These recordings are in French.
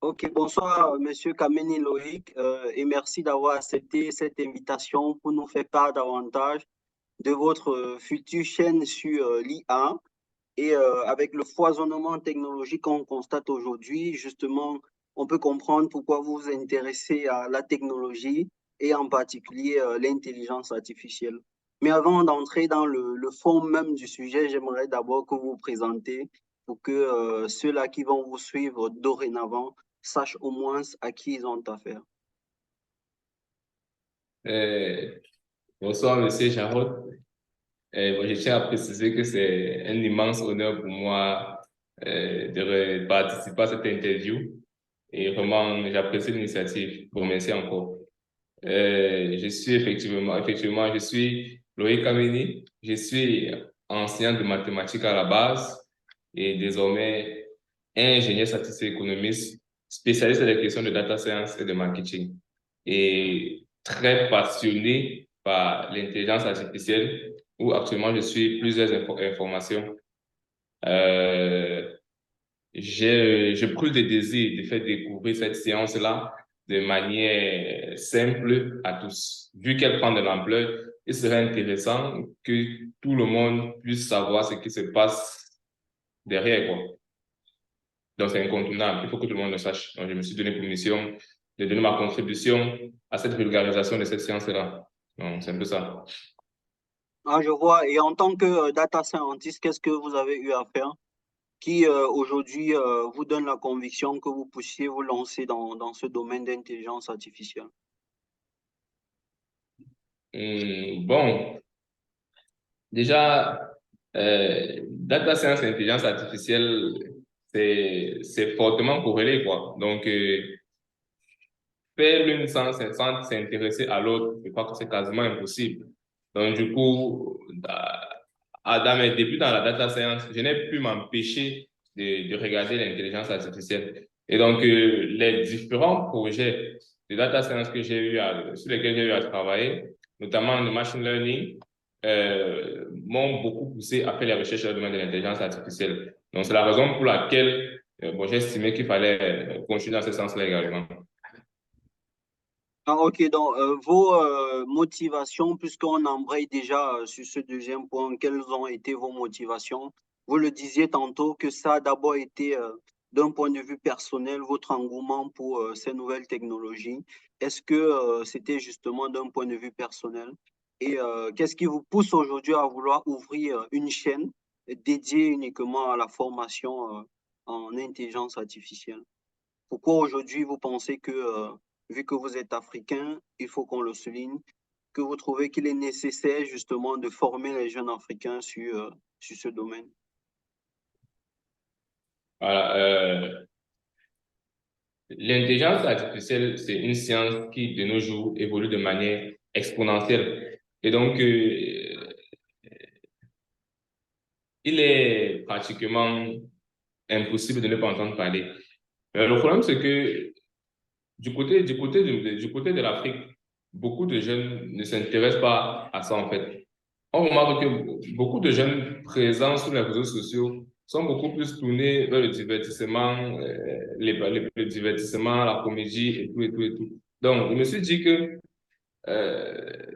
Ok, bonsoir, Monsieur Kameni Loïc, et merci d'avoir accepté cette invitation pour nous faire part davantage de votre future chaîne sur l'IA. Et avec le foisonnement technologique qu'on constate aujourd'hui, justement, on peut comprendre pourquoi vous vous intéressez à la technologie et en particulier l'intelligence artificielle. Mais avant d'entrer dans le fond même du sujet, j'aimerais d'abord que vous vous présentez pour que ceux-là qui vont vous suivre dorénavant sachent au moins à qui ils ont affaire. Euh, Bonsoir, Monsieur Jarod. Bon, je tiens à préciser que c'est un immense honneur pour moi participer à cette interview et vraiment, j'apprécie l'initiative. Bon, merci encore. Je suis effectivement, je suis Loïc Kameni. Je suis enseignant de mathématiques à la base et désormais ingénieur statistique économiste, spécialiste des questions de data science et de marketing. Et très passionné par l'intelligence artificielle, où actuellement je suis plusieurs informations. Euh, je brûle des désirs de faire découvrir cette science-là de manière simple à tous. Vu qu'elle prend de l'ampleur, il serait intéressant que tout le monde puisse savoir ce qui se passe derrière, quoi. Donc, c'est incontournable. Il faut que tout le monde le sache. Donc, je me suis donné pour mission de donner ma contribution à cette vulgarisation de cette science-là. Donc, c'est un peu ça. Ah, je vois. Et en tant que data scientist, qu'est-ce que vous avez eu à faire qui aujourd'hui vous donne la conviction que vous puissiez vous lancer dans ce domaine d'intelligence artificielle? Bon, déjà, data science et intelligence artificielle, c'est fortement corrélé, quoi. Donc, faire l'une sans s'intéresser à l'autre, je crois que c'est quasiment impossible. Donc, du coup, dans mes débuts dans la data science, je n'ai pu m'empêcher de regarder l'intelligence artificielle. Et donc, les différents projets de data science sur lesquels j'ai eu à travailler, notamment le machine learning, m'ont beaucoup poussé à faire les recherches dans le domaine de l'intelligence artificielle. Donc, c'est la raison pour laquelle bon, j'ai estimé qu'il fallait continuer dans ce sens-là également. Ah, ok, donc vos motivations, puisqu'on embraye déjà sur ce deuxième point, quelles ont été vos motivations? Vous le disiez tantôt que ça a d'abord été, d'un point de vue personnel, votre engouement pour ces nouvelles technologies. Est-ce que c'était justement d'un point de vue personnel? Et qu'est-ce qui vous pousse aujourd'hui à vouloir ouvrir une chaîne dédiée uniquement à la formation en intelligence artificielle? Pourquoi aujourd'hui vous pensez que, vu que vous êtes africain, il faut qu'on le souligne, que vous trouvez qu'il est nécessaire justement de former les jeunes Africains sur ce domaine? Voilà, l'intelligence artificielle, c'est une science qui, de nos jours, évolue de manière exponentielle. Et donc, il est pratiquement impossible de ne pas entendre parler. Le problème, c'est que du côté de l'Afrique, beaucoup de jeunes ne s'intéressent pas à ça, en fait. On remarque que beaucoup de jeunes présents sur les réseaux sociaux sont beaucoup plus tournés vers le divertissement, le divertissement, la comédie et tout, et tout, et tout. Donc, je me suis dit que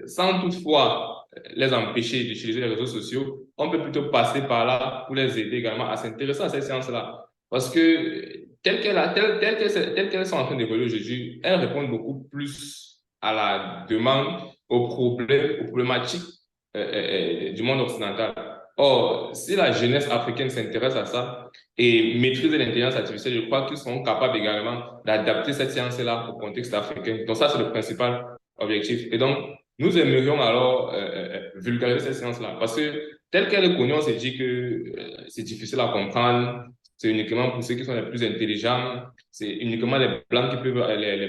sans toutefois les empêcher d'utiliser les réseaux sociaux, on peut plutôt passer par là pour les aider également à s'intéresser à ces sciences-là. Parce que telles qu'elles sont en train d'évoluer aujourd'hui, elles répondent beaucoup plus à la demande, aux problèmes, aux problématiques du monde occidental. Or, si la jeunesse africaine s'intéresse à ça et maîtrise l'intelligence artificielle, je crois qu'ils seront capables également d'adapter cette science-là au contexte africain. Donc ça, c'est le principal objectif. Et donc, nous aimerions alors vulgariser cette science-là. Parce que telle qu'elle est connue, on s'est dit que c'est difficile à comprendre, c'est uniquement pour ceux qui sont les plus intelligents, c'est uniquement les Blancs qui peuvent,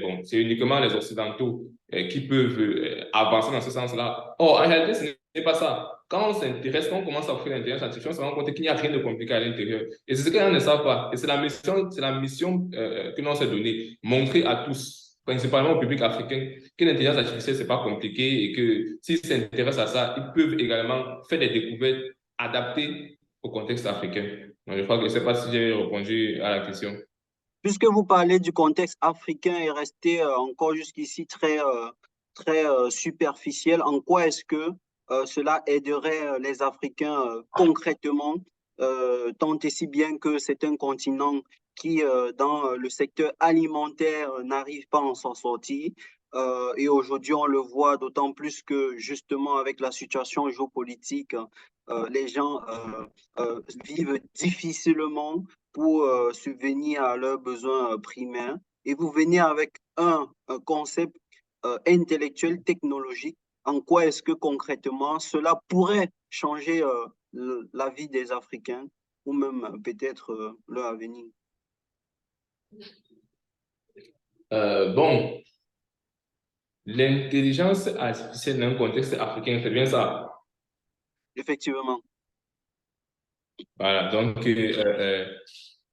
bon, c'est uniquement les Occidentaux qui peuvent avancer dans ce sens-là. Or, en réalité, ce n'est pas ça. Quand on s'intéresse, quand on commence à faire l'intelligence artificielle, on se rend compte qu'il n'y a rien de compliqué à l'intérieur. Et c'est ce que les gens ne savent pas. Et c'est la mission que l'on s'est donnée, montrer à tous, principalement au public africain, que l'intelligence artificielle, c'est pas compliqué et que s'ils s'intéressent à ça, ils peuvent également faire des découvertes adaptées au contexte africain. Donc, je crois que je ne sais pas si j'ai répondu à la question. Puisque vous parlez du contexte africain et resté encore jusqu'ici très superficiel, en quoi est-ce que cela aiderait les Africains concrètement, tant et si bien que c'est un continent qui, dans le secteur alimentaire, n'arrive pas à s'en sortir. Et aujourd'hui, on le voit d'autant plus que justement avec la situation géopolitique, les gens vivent difficilement pour subvenir à leurs besoins primaires. Et vous venez avec un concept intellectuel, technologique. En quoi est-ce que concrètement cela pourrait changer la vie des Africains ou même peut-être leur avenir? Bon, l'intelligence artificielle dans un contexte africain, c'est bien ça. Effectivement. Voilà, donc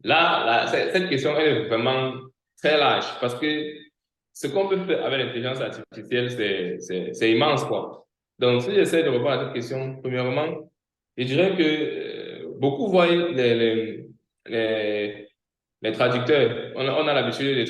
là, cette question, elle est vraiment très large parce que ce qu'on peut faire avec l'intelligence artificielle, c'est immense, quoi. Donc, si j'essaie de répondre à cette question, premièrement, je dirais que beaucoup voient les, les traducteurs. On a l'habitude de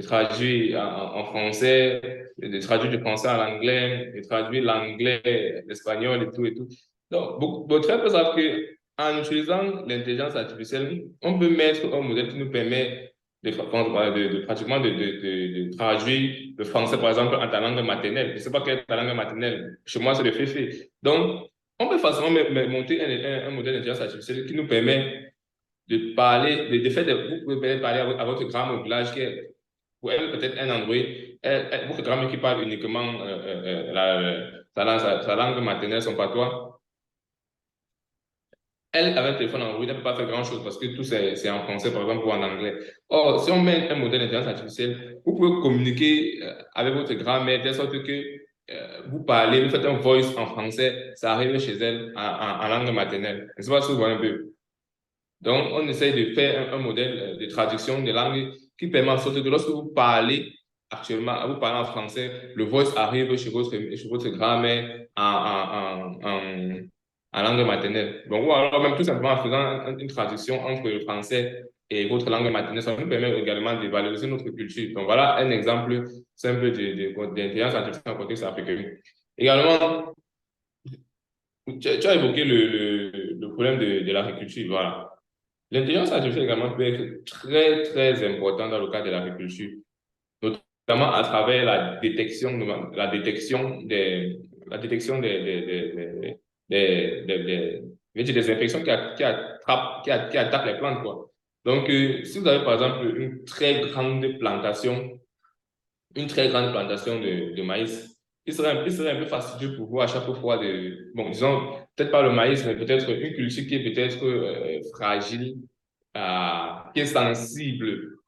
traduire en français, de traduire du français à l'anglais, de traduire l'anglais, l'espagnol et tout et tout. Donc, beaucoup de savent que en utilisant l'intelligence artificielle, on peut mettre un modèle qui nous permet pratiquement de traduire le français, par exemple, en ta langue maternelle. Je ne sais pas quelle est ta langue maternelle. Chez moi, c'est le féfé. Donc, on peut facilement monter un modèle d'intelligence artificielle qui nous permet de parler, de fait, vous pouvez peut-être parler à votre grand au village qui est, pour elle, peut-être un Android, votre grand qui parle uniquement sa langue maternelle, son patois. Elle, avec un téléphone Android, elle ne peut pas faire grand-chose parce que tout c'est en français, par exemple, ou en anglais. Or, si on met un modèle d'intelligence artificielle, vous pouvez communiquer avec votre grand-mère de sorte que vous parlez, vous faites un voice en français, ça arrive chez elle en langue maternelle. Je ne sais pas si vous voyez un peu. Donc, on essaye de faire un modèle de traduction de langue qui permet en sorte que lorsque vous parlez actuellement, vous parlez en français, le voice arrive chez votre grand-mère en langue maternelle. Donc, ou alors même tout simplement en faisant une traduction entre le français et votre langue maternelle, ça nous permet également de valoriser notre culture. Donc, voilà un exemple simple d'intelligence artificielle en contexte africain. Également, tu as évoqué le problème de l'agriculture. Voilà. L'intelligence artificielle également peut être très, très importante dans le cadre de l'agriculture, notamment à travers la détection la détection des infections qui attaquent les plantes, quoi. Donc, si vous avez par exemple une très grande plantation de maïs, il serait un peu fastidieux pour vous à chaque fois bon, disons, peut-être pas le maïs, mais peut-être une culture qui est peut-être fragile, qui est sensible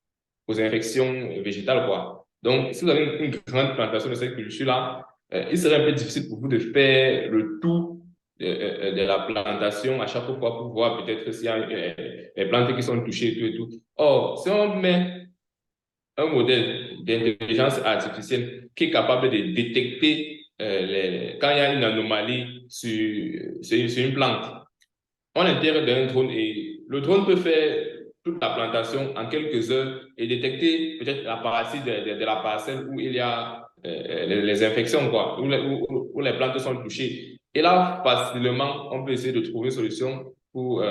aux infections végétales, quoi. Donc, si vous avez une grande plantation de cette culture-là, il serait un peu difficile pour vous de faire le tour de la plantation à chaque fois pour voir peut-être s'il y a les plantes qui sont touchées et tout et tout. Or, si on met un modèle d'intelligence artificielle qui est capable de détecter quand il y a une anomalie sur une plante, on l'intègre dans un drone et le drone peut faire toute la plantation en quelques heures et détecter peut-être la parasite de la parcelle où il y a les infections, quoi, où les plantes sont touchées. Et là, facilement, on peut essayer de trouver une solution pour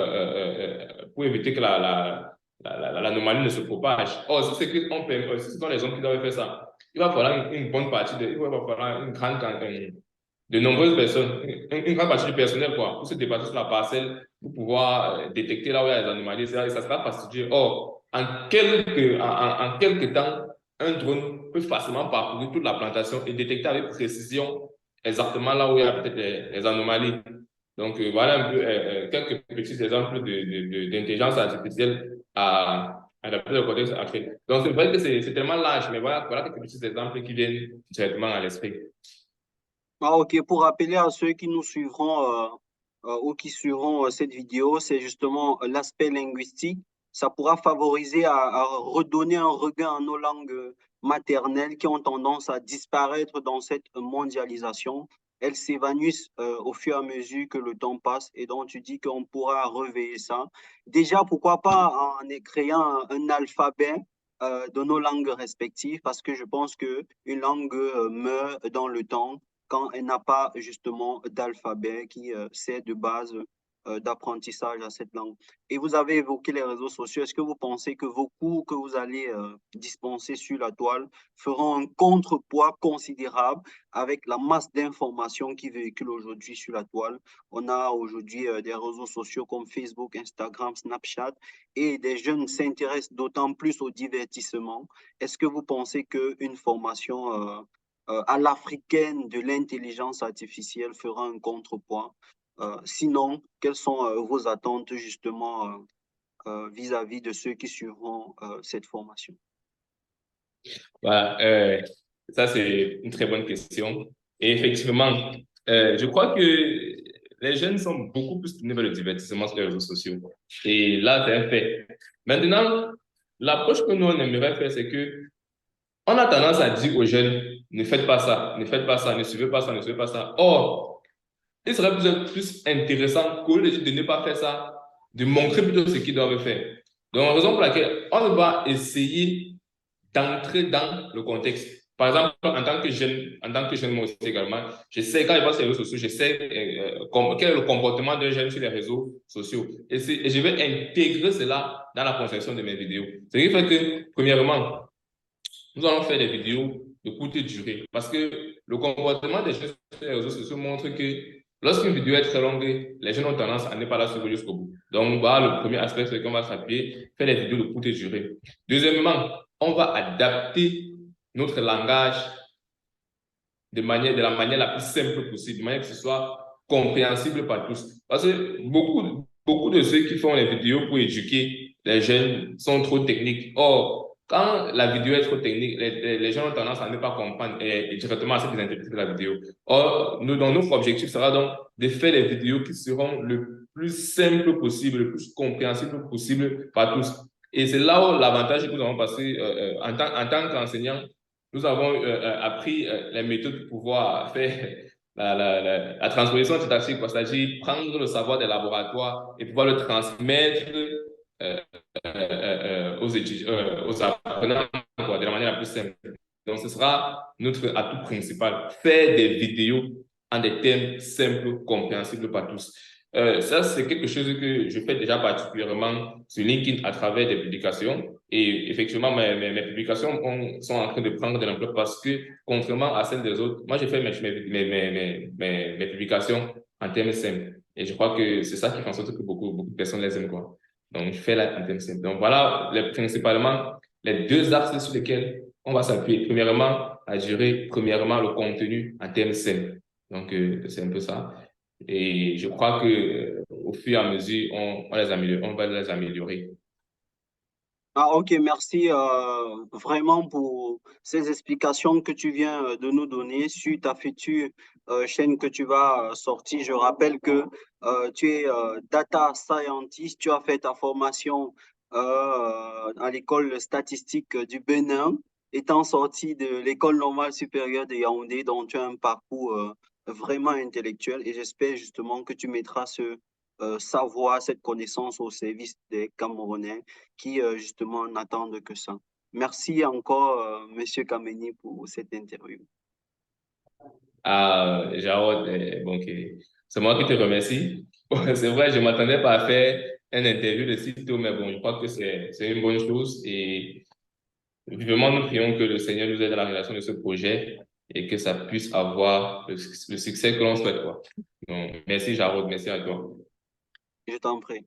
éviter que l'anomalie ne se propage. Or, si ce sont les hommes qui doivent faire ça, il va falloir une bonne partie, il va falloir une grande de nombreuses personnes, une grande partie du personnel, quoi, pour se déplacer sur la parcelle, pour pouvoir détecter là où il y a les anomalies, ça sera fastidieux. Or, en quelques temps, un drone peut facilement parcourir toute la plantation et détecter avec précision exactement là où il y a peut-être les anomalies. Donc, voilà un peu quelques petits exemples d'intelligence artificielle à adapter au contexte actuel. Donc, c'est vrai que c'est tellement large, mais voilà quelques petits exemples qui viennent directement à l'esprit. Ah, ok, pour rappeler à ceux qui nous suivront ou qui suivront cette vidéo, c'est justement l'aspect linguistique. Ça pourra favoriser à redonner un regain à nos langues maternelles qui ont tendance à disparaître dans cette mondialisation. elles s'évanouissent au fur et à mesure que le temps passe. Et donc, tu dis qu'on pourra réveiller ça. Déjà, pourquoi pas en créant un alphabet de nos langues respectives, parce que je pense qu'une langue meurt dans le temps quand elle n'a pas justement d'alphabet qui sert de base d'apprentissage à cette langue. Et vous avez évoqué les réseaux sociaux. Est-ce que vous pensez que vos cours que vous allez dispenser sur la toile feront un contrepoids considérable avec la masse d'informations qui véhiculent aujourd'hui sur la toile? On a aujourd'hui des réseaux sociaux comme Facebook, Instagram, Snapchat, et des jeunes s'intéressent d'autant plus au divertissement. Est-ce que vous pensez qu'une formation à l'africaine de l'intelligence artificielle fera un contrepoids? Sinon, quelles sont vos attentes justement vis-à-vis de ceux qui suivront cette formation? Voilà, ça, c'est une très bonne question. Et effectivement, je crois que les jeunes sont beaucoup plus tournés vers le divertissement sur les réseaux sociaux. Et là, c'est un fait. Maintenant, l'approche que nous, on aimerait faire, c'est que on a tendance à dire aux jeunes, ne faites pas ça, ne faites pas ça, ne suivez pas ça, ne suivez pas ça. Or, il serait plus intéressant qu'au lieu de ne pas faire ça, de montrer plutôt ce qu'ils doivent faire. Donc, raison pour laquelle on va essayer d'entrer dans le contexte. Par exemple, en tant que jeune moi aussi également, je sais, quand je passe sur les réseaux sociaux, je sais quel est le comportement d'un jeune sur les réseaux sociaux. Et je vais intégrer cela dans la conception de mes vidéos. Ce qui fait que, premièrement, nous allons faire des vidéos de courte durée parce que le comportement des jeunes sur les réseaux sociaux montre que lorsqu'une vidéo est très longue, les jeunes ont tendance à ne pas la suivre jusqu'au bout. Donc, voilà, le premier aspect sur lequel on va s'appuyer, faire des vidéos de courte durée. Deuxièmement, on va adapter notre langage de la manière la plus simple possible, de manière que ce soit compréhensible par tous. Parce que beaucoup de ceux qui font les vidéos pour éduquer les jeunes sont trop techniques. Or, quand la vidéo est trop technique, les gens ont tendance à ne pas comprendre et directement à se désintéresser de la vidéo. Or, notre objectif sera donc de faire des vidéos qui seront le plus simple possible, le plus compréhensible possible par tous. Et c'est là où l'avantage que nous avons passé en tant qu'enseignant, nous avons appris les méthodes pour pouvoir faire la transposition didactique, c'est-à-dire prendre le savoir des laboratoires et pouvoir le transmettre euh, aux apprenants quoi, de la manière la plus simple. Donc, ce sera notre atout principal, faire des vidéos en des thèmes simples, compréhensibles par tous. Ça, c'est quelque chose que je fais déjà particulièrement sur LinkedIn à travers des publications. Et effectivement, mes publications sont en train de prendre de l'ampleur parce que, contrairement à celles des autres, moi, j'ai fait mes publications en termes simples. Et je crois que c'est ça qui fait en sorte que beaucoup de personnes les aiment, quoi. Donc, je fais là en termes simples. Donc, voilà principalement les deux axes sur lesquels on va s'appuyer. Premièrement, à gérer, premièrement, le contenu en termes simples. Donc, c'est un peu ça. Et je crois que au fur et à mesure, on va les améliorer. Ah, ok, merci vraiment pour ces explications que tu viens de nous donner sur ta future chaîne que tu vas sortir. Je rappelle que tu es data scientist, tu as fait ta formation à l'école statistique du Bénin, étant sorti de l'école normale supérieure de Yaoundé, dont tu as un parcours vraiment intellectuel et j'espère justement que tu mettras ce savoir, cette connaissance au service des Camerounais qui justement n'attendent que ça. Merci encore, Monsieur Kameni, pour cette interview. Ah, Jarod, bon, c'est moi qui te remercie. Bon, c'est vrai, je ne m'attendais pas à faire une interview de sitôt, mais bon, je crois que c'est une bonne chose et vivement nous prions que le Seigneur nous aide à la réalisation de ce projet et que ça puisse avoir le succès que l'on souhaite, quoi. Donc, merci Jarod, merci à toi. Je t'en prie.